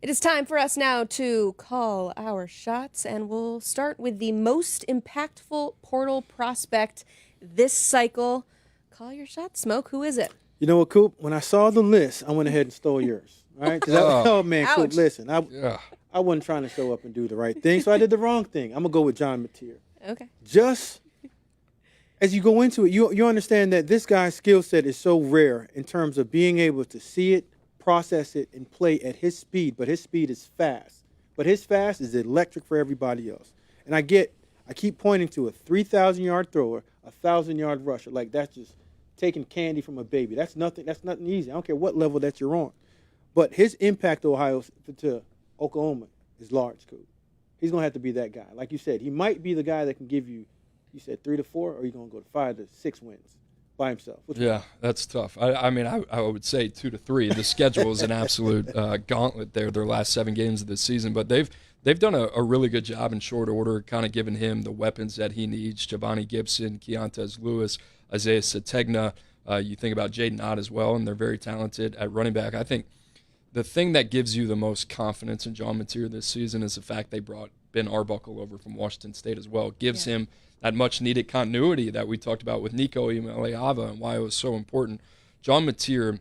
It is time for us now to call our shots, and we'll start with the most impactful portal prospect this cycle. Call your shot, Smoke. Who is it? You know what, Coop? When I saw the list, I went ahead and stole yours. All right? Oh, man, Ouch. Coop, listen. I wasn't trying to show up and do the right thing, so I did the wrong thing. I'm going to go with John Mateer. Okay. Just as you go into it, you understand that this guy's skill set is so rare in terms of being able to see it, process it, and play at his speed. But his speed is fast. But his fast is electric for everybody else. And I keep pointing to a 3,000-yard thrower, a 1,000-yard rusher. Like, that's just taking candy from a baby. That's nothing easy. I don't care what level that you're on. But his impact to Oklahoma is large, Coop. He's going to have to be that guy. Like you said, he might be the guy that can give you said 3 to 4, or you're going to go to 5 to 6 wins by himself. That's tough. I mean, I would say 2 to 3. The schedule is an absolute gauntlet there, their last 7 games of the season. But they've done a really good job in short order, kind of giving him the weapons that he needs. Javonte Gibson, Keontez Lewis, Isaiah Sategna. You think about Jaden Ott as well, and they're very talented at running back. I think the thing that gives you the most confidence in John Mateer this season is the fact they brought Ben Arbuckle over from Washington State as well. It gives him that much-needed continuity that we talked about with Nico Iamaleava and why it was so important. John Mateer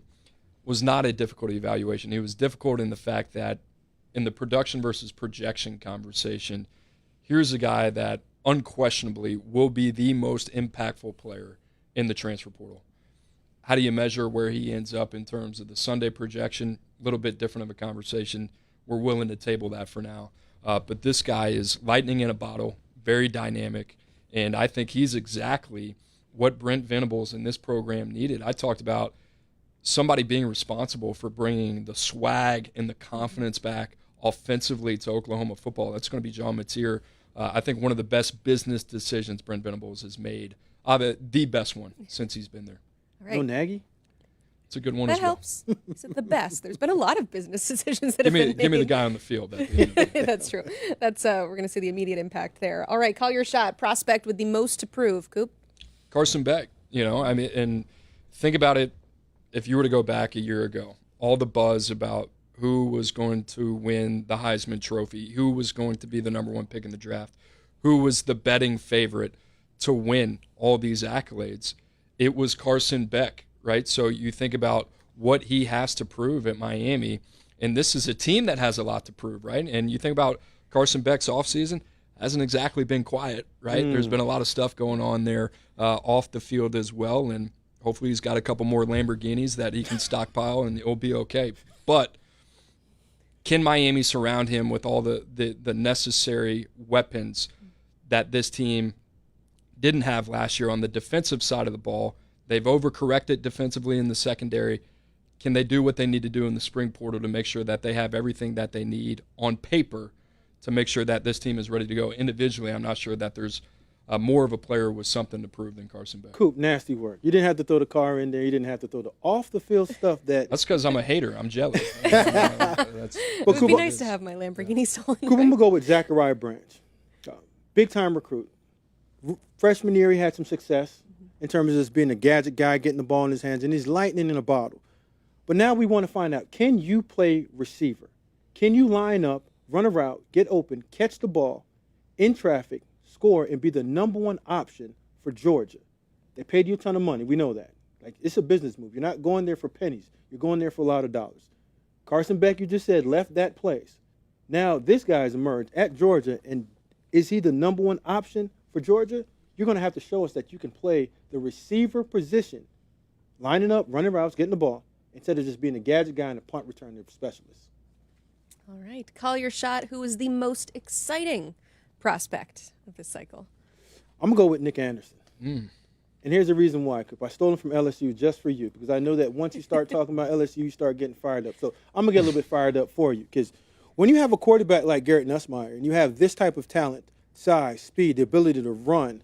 was not a difficult evaluation. He was difficult in the fact that in the production versus projection conversation, here's a guy that unquestionably will be the most impactful player in the transfer portal. How do you measure where he ends up in terms of the Sunday projection? A little bit different of a conversation. We're willing to table that for now. But this guy is lightning in a bottle, very dynamic, and I think he's exactly what Brent Venables in this program needed. I talked about somebody being responsible for bringing the swag and the confidence back offensively to Oklahoma football. That's going to be John Mateer. I think one of the best business decisions Brent Venables has made, the best one since he's been there. All right. No Nagy? It's a good one That as well. helps. Is it the best? There's been a lot of business decisions that have been made. Give me the guy on the field. That's true. That's we're going to see the immediate impact there. All right, call your shot. Prospect with the most to prove. Coop? Carson Beck, and think about it. If you were to go back a year ago, all the buzz about who was going to win the Heisman Trophy, who was going to be the number 1 pick in the draft, who was the betting favorite to win all these accolades, it was Carson Beck, right? So you think about what he has to prove at Miami, and this is a team that has a lot to prove, right? And you think about Carson Beck's offseason, hasn't exactly been quiet, right? There's been a lot of stuff going on there off the field as well, and hopefully he's got a couple more Lamborghinis that he can stockpile, and it'll be okay. But can Miami surround him with all the necessary weapons that this team didn't have last year on the defensive side of the ball? They've overcorrected defensively in the secondary. Can they do what they need to do in the spring portal to make sure that they have everything that they need on paper to make sure that this team is ready to go? Individually, I'm not sure that there's more of a player with something to prove than Carson Beck. Coop, nasty work. You didn't have to throw the car in there. You didn't have to throw the off-the-field stuff that... That's because I'm a hater. I'm jealous. It would be nice to have my Lamborghini stolen. Coop, I'm going to go with Zachariah Branch. Big-time recruit. Freshman year, he had some success in terms of just being a gadget guy, getting the ball in his hands, and he's lightning in a bottle. But now we want to find out, can you play receiver? Can you line up, run a route, get open, catch the ball in traffic, score, and be the number 1 option for Georgia? They paid you a ton of money. We know that. Like, it's a business move. You're not going there for pennies. You're going there for a lot of dollars. Carson Beck, you just said, left that place. Now this guy's emerged at Georgia, and is he the number 1 option for Georgia? You're going to have to show us that you can play the receiver position, lining up, running routes, getting the ball, instead of just being a gadget guy and a punt returner specialist. All right, call your shot. Who is the most exciting prospect of this cycle? I'm going to go with Nick Anderson. And here's the reason why. I stole him from LSU just for you, because I know that once you start talking about LSU, you start getting fired up. So I'm going to get a little bit fired up for you, because when you have a quarterback like Garrett Nussmeier and you have this type of talent, size, speed, the ability to run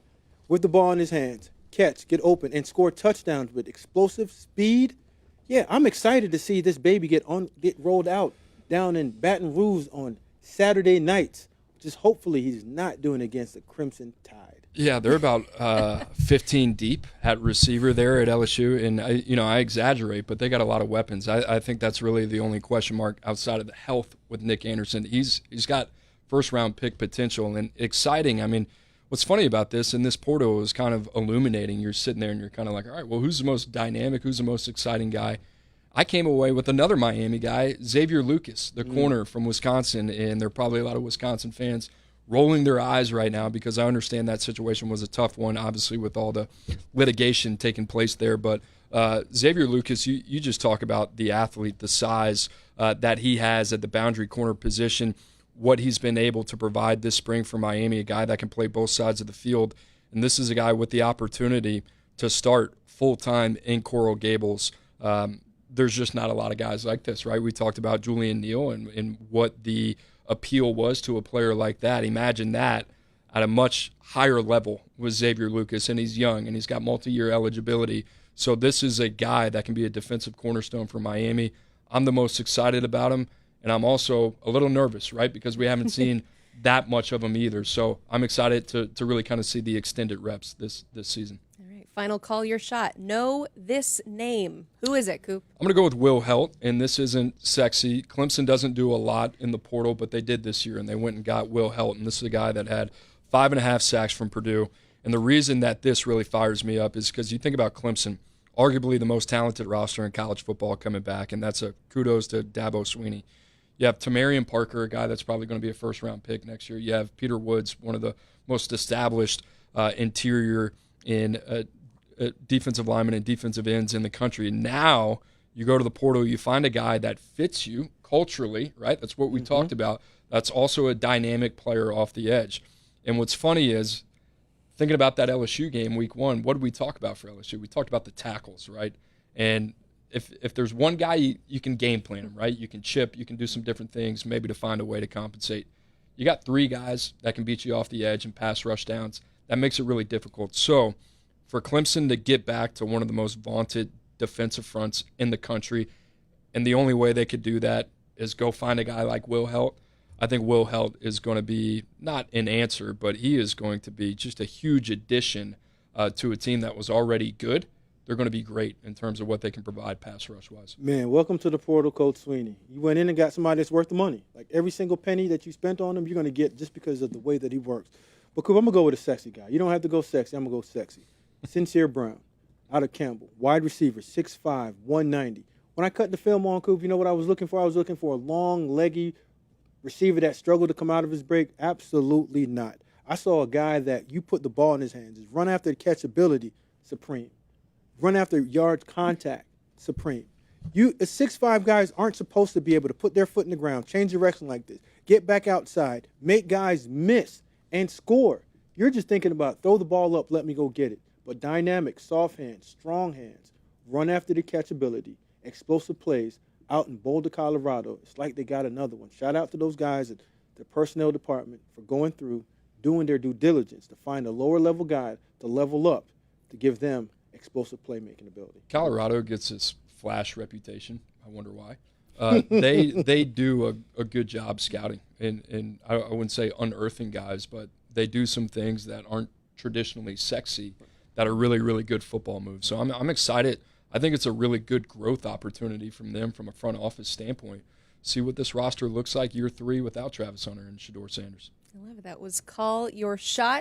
with the ball in his hands, catch, get open, and score touchdowns with explosive speed, yeah, I'm excited to see this baby get rolled out down in Baton Rouge on Saturday nights. Just hopefully he's not doing it against the Crimson Tide. Yeah, they're about 15 deep at receiver there at LSU, and I exaggerate, but they got a lot of weapons. I think that's really the only question mark outside of the health with Nick Anderson. He's got first round pick potential and exciting. I mean, what's funny about this, and this portal is kind of illuminating. You're sitting there and you're kind of like, all right, well, who's the most dynamic? Who's the most exciting guy? I came away with another Miami guy, Xavier Lucas, the corner from Wisconsin, and there are probably a lot of Wisconsin fans rolling their eyes right now because I understand that situation was a tough one, obviously, with all the litigation taking place there. But Xavier Lucas, you just talk about the athlete, the size that he has at the boundary corner position, what he's been able to provide this spring for Miami, a guy that can play both sides of the field. And this is a guy with the opportunity to start full-time in Coral Gables. There's just not a lot of guys like this, right? We talked about Julian Neal and what the appeal was to a player like that. Imagine that at a much higher level with Xavier Lucas, and he's young and he's got multi-year eligibility. So this is a guy that can be a defensive cornerstone for Miami. I'm the most excited about him, and I'm also a little nervous, right, because we haven't seen that much of him either. So I'm excited to really kind of see the extended reps this season. All right, final call your shot. Know this name. Who is it, Coop? I'm going to go with Will Helt, and this isn't sexy. Clemson doesn't do a lot in the portal, but they did this year, and they went and got Will Helt, and this is a guy that had 5.5 sacks from Purdue. And the reason that this really fires me up is because you think about Clemson, arguably the most talented roster in college football coming back, and that's a kudos to Dabo Swinney. You have Tamarian Parker, a guy that's probably going to be a first-round pick next year. You have Peter Woods, one of the most established interior in defensive linemen and defensive ends in the country. Now you go to the portal, you find a guy that fits you culturally, right? That's what we talked about. That's also a dynamic player off the edge. And what's funny is, thinking about that LSU game week 1, what did we talk about for LSU? We talked about the tackles, right? And if there's one guy you can game plan him, right? You can chip, you can do some different things, maybe to find a way to compensate. You got 3 guys that can beat you off the edge and pass rush downs. That makes it really difficult. So for Clemson to get back to one of the most vaunted defensive fronts in the country, and the only way they could do that is go find a guy like Will Helt. I think Will Helt is going to be not an answer, but he is going to be just a huge addition to a team that was already good. They're going to be great in terms of what they can provide pass rush-wise. Man, welcome to the portal, Coach Swinney. You went in and got somebody that's worth the money. Like every single penny that you spent on him, you're going to get just because of the way that he works. But Coop, I'm going to go with a sexy guy. You don't have to go sexy. I'm going to go sexy. Sincere Brown, out of Campbell, wide receiver, 6'5", 190. When I cut the film on, Coop, you know what I was looking for? I was looking for a long, leggy receiver that struggled to come out of his break. Absolutely not. I saw a guy that you put the ball in his hands. His run after catchability, supreme. Run after yards contact, supreme. 6'5" guys aren't supposed to be able to put their foot in the ground, change direction like this, get back outside, make guys miss, and score. You're just thinking about throw the ball up, let me go get it. But dynamic, soft hands, strong hands, run after the catchability, explosive plays out in Boulder, Colorado. It's like they got another one. Shout out to those guys at the personnel department for going through, doing their due diligence to find a lower level guy to level up, to give them explosive playmaking ability. Colorado gets its flash reputation. I wonder why. They do a good job scouting, and I wouldn't say unearthing guys, but they do some things that aren't traditionally sexy that are really, really good football moves. So I'm excited. I think it's a really good growth opportunity from them from a front office standpoint. See what this roster looks like year 3 without Travis Hunter and Shedeur Sanders. I love it. That was Call Your Shot.